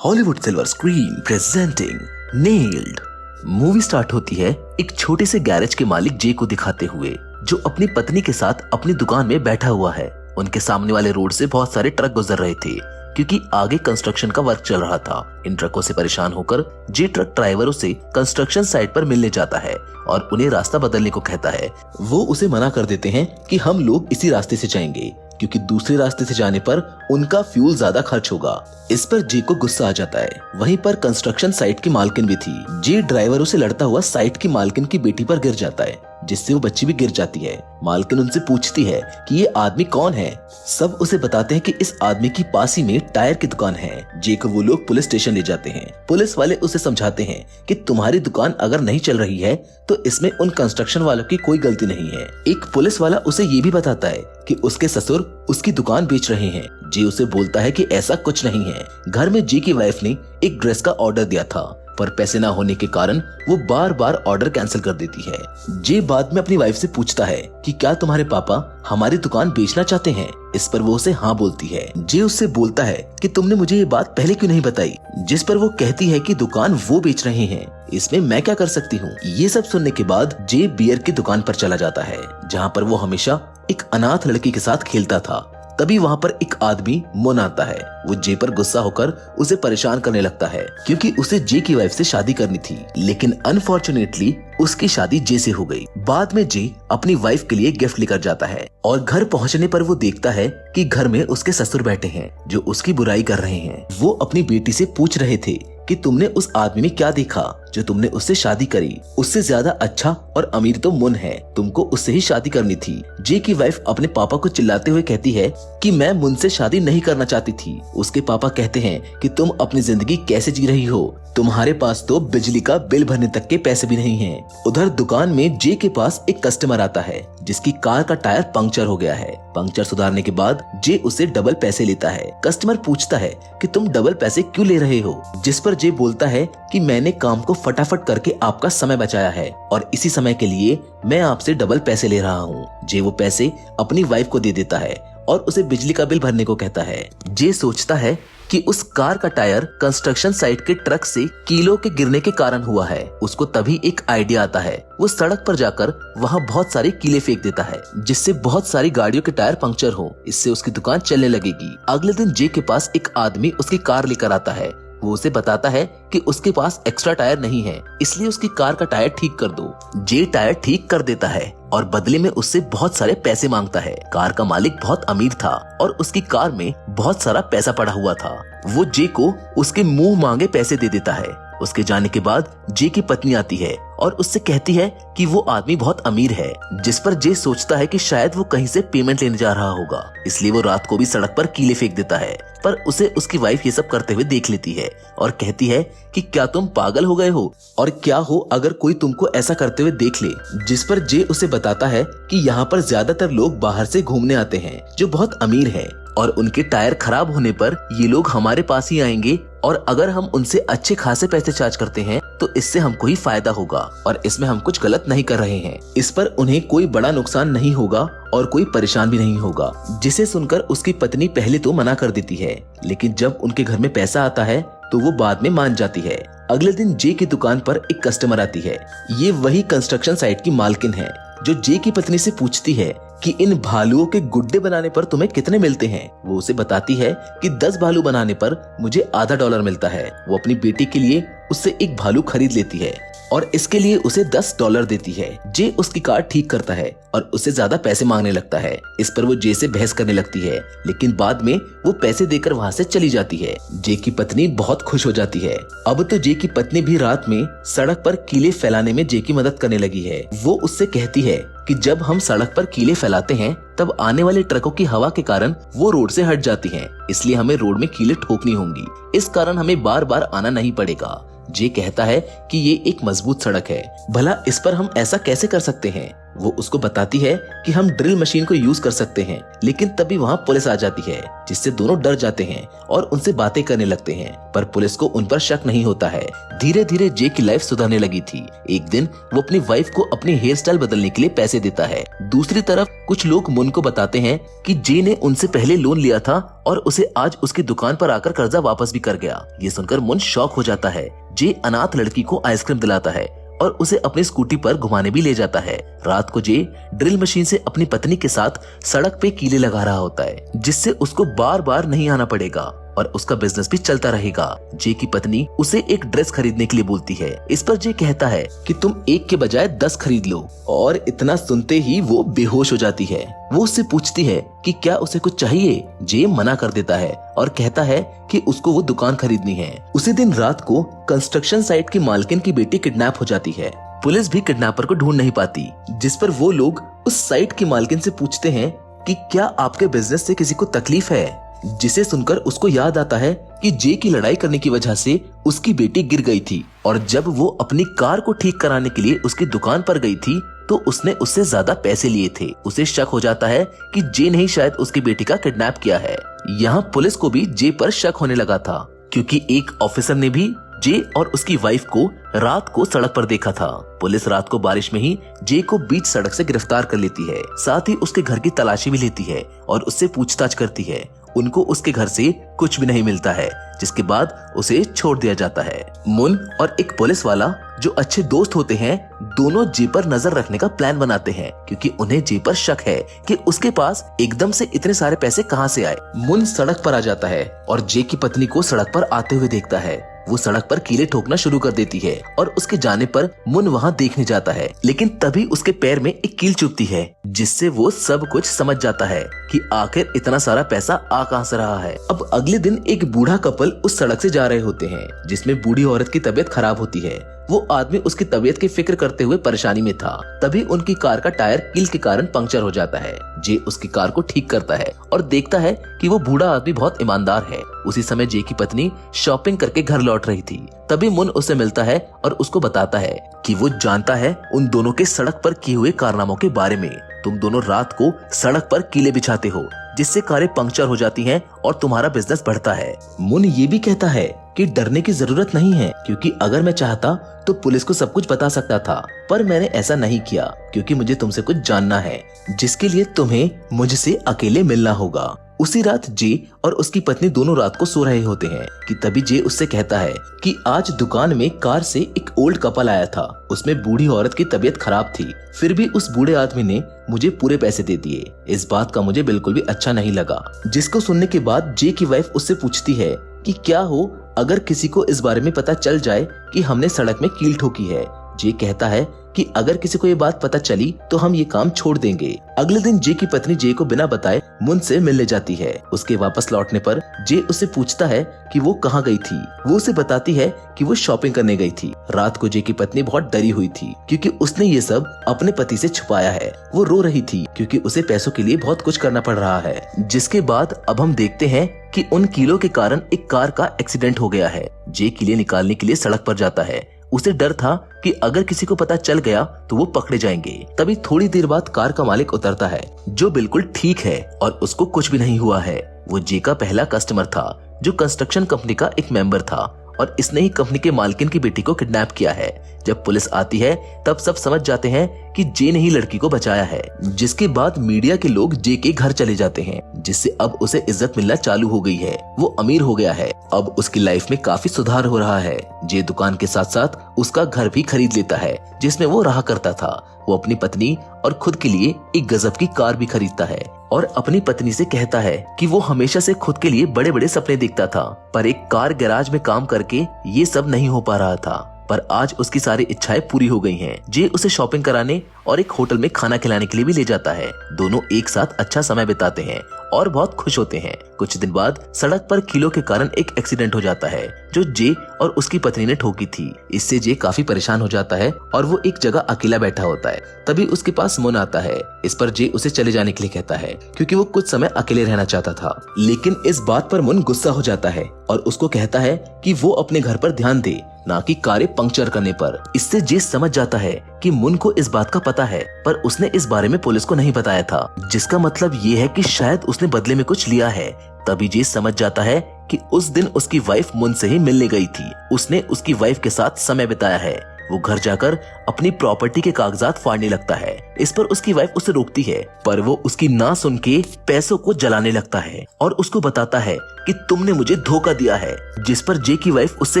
Hollywood silver screen presenting nailed. Movie start होती है एक छोटे से गैरेज के मालिक जे को दिखाते हुए, जो अपनी पत्नी के साथ अपनी दुकान में बैठा हुआ है। उनके सामने वाले रोड से बहुत सारे ट्रक गुजर रहे थे क्योंकि आगे कंस्ट्रक्शन का वर्क चल रहा था। इन ट्रकों से परेशान होकर जे ट्रक ड्राइवरों से कंस्ट्रक्शन साइट पर मिलने जाता है और उन्हें रास्ता बदलने को कहता है। वो उसे मना कर देते हैं कि हम लोग इसी रास्ते से जाएंगे क्योंकि दूसरे रास्ते से जाने पर उनका फ्यूल ज्यादा खर्च होगा। इस पर जे को गुस्सा आ जाता है। वहीं पर कंस्ट्रक्शन साइट की मालकिन भी थी। जे ड्राइवरों से लड़ता हुआ साइट की मालकिन की बेटी पर गिर जाता है, जिससे वो बच्ची भी गिर जाती है। मालकिन उनसे पूछती है कि ये आदमी कौन है। सब उसे बताते हैं कि इस आदमी की पास ही में टायर की दुकान है। जे को वो लोग पुलिस स्टेशन ले जाते हैं। पुलिस वाले उसे समझाते हैं कि तुम्हारी दुकान अगर नहीं चल रही है तो इसमें उन कंस्ट्रक्शन वालों की कोई गलती नहीं है। एक पुलिस वाला उसे ये भी बताता है कि उसके ससुर उसकी दुकान बेच रहे हैं। जे उसे बोलता है कि ऐसा कुछ नहीं है। घर में जे की वाइफ ने एक ड्रेस का ऑर्डर दिया था, पर पैसे ना होने के कारण वो बार बार ऑर्डर कैंसिल कर देती है। जे बाद में अपनी वाइफ से पूछता है कि क्या तुम्हारे पापा हमारी दुकान बेचना चाहते हैं। इस पर वो उसे हाँ बोलती है। जे उससे बोलता है कि तुमने मुझे ये बात पहले क्यों नहीं बताई। जिस पर वो कहती है कि दुकान वो बेच रहे हैं, इसमें मैं क्या कर सकती हूँ। ये सब सुनने के बाद जे बियर की दुकान पर चला जाता है, जहाँ पर वो हमेशा एक अनाथ लड़की के साथ खेलता था। तभी वहाँ पर एक आदमी मुन आता है। वो जे पर गुस्सा होकर उसे परेशान करने लगता है क्योंकि उसे जे की वाइफ से शादी करनी थी, लेकिन अनफॉर्चुनेटली उसकी शादी जे से हो गई। बाद में जे अपनी वाइफ के लिए गिफ्ट लेकर जाता है और घर पहुँचने पर वो देखता है कि घर में उसके ससुर बैठे हैं जो उसकी बुराई कर रहे हैं। वो अपनी बेटी से पूछ रहे थे कि तुमने उस आदमी में क्या देखा जो तुमने उससे शादी करी। उससे ज्यादा अच्छा और अमीर तो मुन है, तुमको उससे ही शादी करनी थी। जे की वाइफ अपने पापा को चिल्लाते हुए कहती है कि मैं मुन से शादी नहीं करना चाहती थी। उसके पापा कहते हैं कि तुम अपनी जिंदगी कैसे जी रही हो, तुम्हारे पास तो बिजली का बिल भरने तक के पैसे भी नहीं हैं। उधर दुकान में जे के पास एक कस्टमर आता है जिसकी कार का टायर पंक्चर हो गया है। पंक्चर सुधारने के बाद जे उसे डबल पैसे लेता है। कस्टमर पूछता है कि तुम डबल पैसे क्यों ले रहे हो, जिस पर जे बोलता है कि मैंने काम को फटाफट करके आपका समय बचाया है और इसी समय के लिए मैं आपसे डबल पैसे ले रहा हूँ। जे वो पैसे अपनी वाइफ को दे देता है और उसे बिजली का बिल भरने को कहता है। जे सोचता है कि उस कार का टायर कंस्ट्रक्शन साइट के ट्रक से कीलों के गिरने के कारण हुआ है। उसको तभी एक आइडिया आता है। वो सड़क पर जाकर वहाँ बहुत सारे कीले फेंक देता है जिससे बहुत सारी गाड़ियों के टायर पंक्चर हो। इससे उसकी दुकान चलने लगेगी। अगले दिन जे के पास एक आदमी उसकी कार लेकर आता है। वो उसे बताता है कि उसके पास एक्स्ट्रा टायर नहीं है, इसलिए उसकी कार का टायर ठीक कर दो। जे टायर ठीक कर देता है और बदले में उससे बहुत सारे पैसे मांगता है। कार का मालिक बहुत अमीर था और उसकी कार में बहुत सारा पैसा पड़ा हुआ था। वो जे को उसके मुंह मांगे पैसे दे देता है। उसके जाने के बाद जे की पत्नी आती है और उससे कहती है कि वो आदमी बहुत अमीर है, जिस पर जे सोचता है कि शायद वो कहीं से पेमेंट लेने जा रहा होगा, इसलिए वो रात को भी सड़क पर कीले फेंक देता है। पर उसे उसकी वाइफ ये सब करते हुए देख लेती है और कहती है कि क्या तुम पागल हो गए हो, और क्या हो अगर कोई तुमको ऐसा करते हुए देख ले। जिस पर जे उसे बताता है कि यहाँ पर ज्यादातर लोग बाहर से घूमने आते हैं जो बहुत अमीर हैं और उनके टायर खराब होने पर ये लोग हमारे पास ही आएंगे और अगर हम उनसे अच्छे खासे पैसे चार्ज करते हैं तो इससे हमको ही फायदा होगा और इसमें हम कुछ गलत नहीं कर रहे हैं। इस पर उन्हें कोई बड़ा नुकसान नहीं होगा और कोई परेशान भी नहीं होगा। जिसे सुनकर उसकी पत्नी पहले तो मना कर देती है, लेकिन जब उनके घर में पैसा आता है तो वो बाद में मान जाती है। अगले दिन जे की दुकान पर एक कस्टमर आती है। ये वही कंस्ट्रक्शन साइट की मालकिन है जो जे की पत्नी से पूछती है कि इन भालुओं के गुड्डे बनाने पर तुम्हें कितने मिलते हैं। वो उसे बताती है कि 10 भालू बनाने पर मुझे $0.5 मिलता है। वो अपनी बेटी के लिए उससे एक भालू खरीद लेती है और इसके लिए उसे $10 देती है। जे उसकी कार ठीक करता है और उससे ज्यादा पैसे मांगने लगता है। इस पर वो जे से बहस करने लगती है, लेकिन बाद में वो पैसे देकर वहाँ से चली जाती है। जे की पत्नी बहुत खुश हो जाती है। अब तो जे की पत्नी भी रात में सड़क पर कीले फैलाने में जे की मदद करने लगी है। वो उससे कहती है कि जब हम सड़क पर कीले फैलाते हैं तब आने वाले ट्रकों की हवा के कारण वो रोड से हट जाती हैं, इसलिए हमें रोड में कीले ठोकनी होंगी। इस कारण हमें बार बार आना नहीं पड़ेगा। जे कहता है कि ये एक मजबूत सड़क है, भला इस पर हम ऐसा कैसे कर सकते हैं। वो उसको बताती है कि हम ड्रिल मशीन को यूज कर सकते हैं, लेकिन तभी वहाँ पुलिस आ जाती है, जिससे दोनों डर जाते हैं और उनसे बातें करने लगते हैं। पर पुलिस को उन पर शक नहीं होता है। धीरे धीरे जे की लाइफ सुधरने लगी थी। एक दिन वो अपनी वाइफ को अपनी हेयर स्टाइल बदलने के लिए पैसे देता है। दूसरी तरफ कुछ लोग मुन को बताते हैं कि जे ने उनसे पहले लोन लिया था और उसे आज उसकी दुकान पर आकर कर्जा वापस भी कर गया। ये सुनकर मुन शॉक हो जाता है। जे अनाथ लड़की को आइसक्रीम दिलाता है और उसे अपनी स्कूटी पर घुमाने भी ले जाता है। रात को जे ड्रिल मशीन से अपनी पत्नी के साथ सड़क पे कीले लगा रहा होता है, जिससे उसको बार बार नहीं आना पड़ेगा और उसका बिजनेस भी चलता रहेगा। जे की पत्नी उसे एक ड्रेस खरीदने के लिए बोलती है। इस पर जे कहता है कि तुम एक के बजाय 10 खरीद लो, और इतना सुनते ही वो बेहोश हो जाती है। वो उससे पूछती है कि क्या उसे कुछ चाहिए। जे मना कर देता है और कहता है कि उसको वो दुकान खरीदनी है। उसी दिन रात को कंस्ट्रक्शन साइट की मालकिन की बेटी किडनैप हो जाती है। पुलिस भी किडनैपर को ढूंढ नहीं पाती, जिस पर वो लोग उस साइट की मालकिन से पूछते हैं कि क्या आपके बिजनेस से किसी को तकलीफ है। जिसे सुनकर उसको याद आता है कि जे की लड़ाई करने की वजह से उसकी बेटी गिर गई थी, और जब वो अपनी कार को ठीक कराने के लिए उसकी दुकान पर गई थी तो उसने उससे ज्यादा पैसे लिए थे। उसे शक हो जाता है कि जे ने ही शायद उसकी बेटी का किडनैप किया है। यहाँ पुलिस को भी जे पर शक होने लगा था, क्योंकि एक ऑफिसर ने भी जे और उसकी वाइफ को रात को सड़क पर देखा था। पुलिस रात को बारिश में ही जे को बीच सड़क से गिरफ्तार कर लेती है। साथ ही उसके घर की तलाशी भी लेती है और उससे पूछताछ करती है। उनको उसके घर से कुछ भी नहीं मिलता है, जिसके बाद उसे छोड़ दिया जाता है। मुन और एक पुलिस वाला जो अच्छे दोस्त होते हैं, दोनों जे पर नजर रखने का प्लान बनाते हैं, क्योंकि उन्हें जे पर शक है कि उसके पास एकदम से इतने सारे पैसे कहां से आए। मुन सड़क पर आ जाता है और जे की पत्नी को सड़क पर आते हुए देखता है। वो सड़क पर कीले ठोकना शुरू कर देती है और उसके जाने पर मुन वहाँ देखने जाता है, लेकिन तभी उसके पैर में एक कील चुभती है, जिससे वो सब कुछ समझ जाता है कि आखिर इतना सारा पैसा आ कहां से रहा है। अब अगले दिन एक बूढ़ा कपल उस सड़क से जा रहे होते हैं, जिसमें बूढ़ी औरत की तबीयत खराब होती है। वो आदमी उसकी तबीयत की फिक्र करते हुए परेशानी में था। तभी उनकी कार का टायर कील के कारण पंक्चर हो जाता है। जे उसकी कार को ठीक करता है और देखता है कि वो बूढ़ा आदमी बहुत ईमानदार है। उसी समय जे की पत्नी शॉपिंग करके घर लौट रही थी। तभी मुन उसे मिलता है और उसको बताता है कि वो जानता है उन दोनों के सड़क पर किए हुए कारनामों के बारे में। तुम दोनों रात को सड़क पर कीले बिछाते हो, जिससे कारें पंक्चर हो जाती हैं और तुम्हारा बिजनेस बढ़ता है। मुन ये भी कहता है कि डरने की जरूरत नहीं है, क्योंकि अगर मैं चाहता तो पुलिस को सब कुछ बता सकता था, पर मैंने ऐसा नहीं किया क्योंकि मुझे तुमसे कुछ जानना है, जिसके लिए तुम्हें मुझसे अकेले मिलना होगा। उसी रात जे और उसकी पत्नी दोनों रात को सो रहे होते हैं कि तभी जे उससे कहता है कि आज दुकान में कार से एक ओल्ड कपल आया था। उसमें बूढ़ी औरत की तबीयत खराब थी, फिर भी उस बूढ़े आदमी ने मुझे पूरे पैसे दे दिए। इस बात का मुझे बिल्कुल भी अच्छा नहीं लगा। जिसको सुनने के बाद जे की वाइफ उससे पूछती है कि क्या हो अगर किसी को इस बारे में पता चल जाए कि हमने सड़क में कील ठोकी है। जे कहता है कि अगर किसी को ये बात पता चली तो हम ये काम छोड़ देंगे। अगले दिन जे की पत्नी जे को बिना बताए मुन से मिलने जाती है। उसके वापस लौटने पर जे उससे पूछता है कि वो कहाँ गई थी। वो उसे बताती है कि वो शॉपिंग करने गई थी। रात को जे की पत्नी बहुत डरी हुई थी, क्योंकि उसने ये सब अपने पति से छुपाया है। वो रो रही थी क्योंकि उसे पैसों के लिए बहुत कुछ करना पड़ रहा है। जिसके बाद अब हम देखते हैं कि उन कीलों के कारण एक कार का एक्सीडेंट हो गया है। जे कीले निकालने के लिए सड़क पर जाता है। उसे डर था कि अगर किसी को पता चल गया तो वो पकड़े जाएंगे। तभी थोड़ी देर बाद कार का मालिक उतरता है, जो बिल्कुल ठीक है और उसको कुछ भी नहीं हुआ है। वो जे का पहला कस्टमर था, जो कंस्ट्रक्शन कंपनी का एक मेंबर था, और इसने ही कंपनी के मालकिन की बेटी को किडनैप किया है। जब पुलिस आती है तब सब समझ जाते हैं कि जे ने ही लड़की को बचाया है। जिसके बाद मीडिया के लोग जे के घर चले जाते हैं, जिससे अब उसे इज्जत मिलना चालू हो गई है। वो अमीर हो गया है। अब उसकी लाइफ में काफी सुधार हो रहा है। जे दुकान के साथ साथ उसका घर भी खरीद लेता है, जिसमें वो रहा करता था। वो अपनी पत्नी और खुद के लिए एक गजब की कार भी खरीदता है और अपनी पत्नी से कहता है कि वो हमेशा से खुद के लिए बड़े बड़े सपने देखता था, पर एक कार गैराज में काम करके ये सब नहीं हो पा रहा था। पर आज उसकी सारी इच्छाएं पूरी हो गई हैं। जे उसे शॉपिंग कराने और एक होटल में खाना खिलाने के लिए भी ले जाता है। दोनों एक साथ अच्छा समय बिताते हैं और बहुत खुश होते हैं। कुछ दिन बाद सड़क पर कीलों के कारण एक एक्सीडेंट हो जाता है जो जे और उसकी पत्नी ने ठोकी थी। इससे जे काफी परेशान हो जाता है और वो एक जगह अकेला बैठा होता है। तभी उसके पास मुन आता है। इस पर जे उसे चले जाने के लिए कहता है क्योंकि वो कुछ समय अकेले रहना चाहता था। लेकिन इस बात पर मुन गुस्सा हो जाता है और उसको कहता है कि वो अपने घर पर ध्यान दे, ना कि कारें पंक्चर करने पर। इससे जे समझ जाता है कि मुन को इस बात का पता है, पर उसने इस बारे में पुलिस को नहीं बताया था, जिसका मतलब ये है कि शायद उसने बदले में कुछ लिया है। तभी जे समझ जाता है कि उस दिन उसकी वाइफ मुन से ही मिलने गई थी। उसने उसकी वाइफ के साथ समय बिताया है। वो घर जाकर अपनी प्रॉपर्टी के कागजात फाड़ने लगता है। इस पर उसकी वाइफ उसे रोकती है, पर वो उसकी ना सुन के पैसों को जलाने लगता है और उसको बताता है कि तुमने मुझे धोखा दिया है। जिस पर जे की वाइफ उससे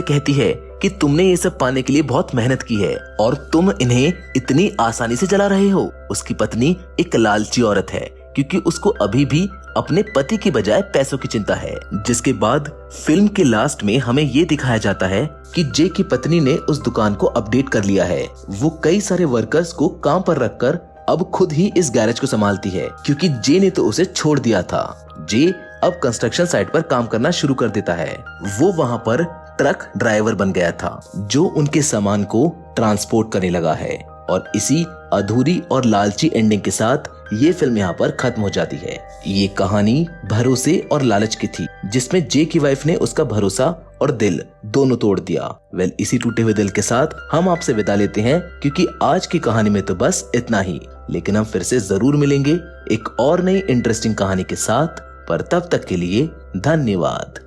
कहती है कि तुमने ये सब पाने के लिए बहुत मेहनत की है और तुम इन्हें इतनी आसानी से जला रहे हो। उसकी पत्नी एक लालची औरत है क्योंकि उसको अभी भी अपने पति की बजाय पैसों की चिंता है। जिसके बाद फिल्म के लास्ट में हमें ये दिखाया जाता है कि जे की पत्नी ने उस दुकान को अपडेट कर लिया है। वो कई सारे वर्कर्स को काम पर रखकर अब खुद ही इस गैरेज को संभालती है क्योंकि जे ने तो उसे छोड़ दिया था। जे अब कंस्ट्रक्शन साइट पर काम करना शुरू कर देता है। वो वहाँ पर ट्रक ड्राइवर बन गया था जो उनके सामान को ट्रांसपोर्ट करने लगा है। और इसी अधूरी और लालची एंडिंग के साथ ये फिल्म यहाँ पर खत्म हो जाती है। ये कहानी भरोसे और लालच की थी, जिसमें जे की वाइफ ने उसका भरोसा और दिल दोनों तोड़ दिया। वेल, इसी टूटे हुए दिल के साथ हम आपसे विदा लेते हैं क्योंकि आज की कहानी में तो बस इतना ही। लेकिन हम फिर से जरूर मिलेंगे एक और नई इंटरेस्टिंग कहानी के साथ, पर तब तक के लिए धन्यवाद।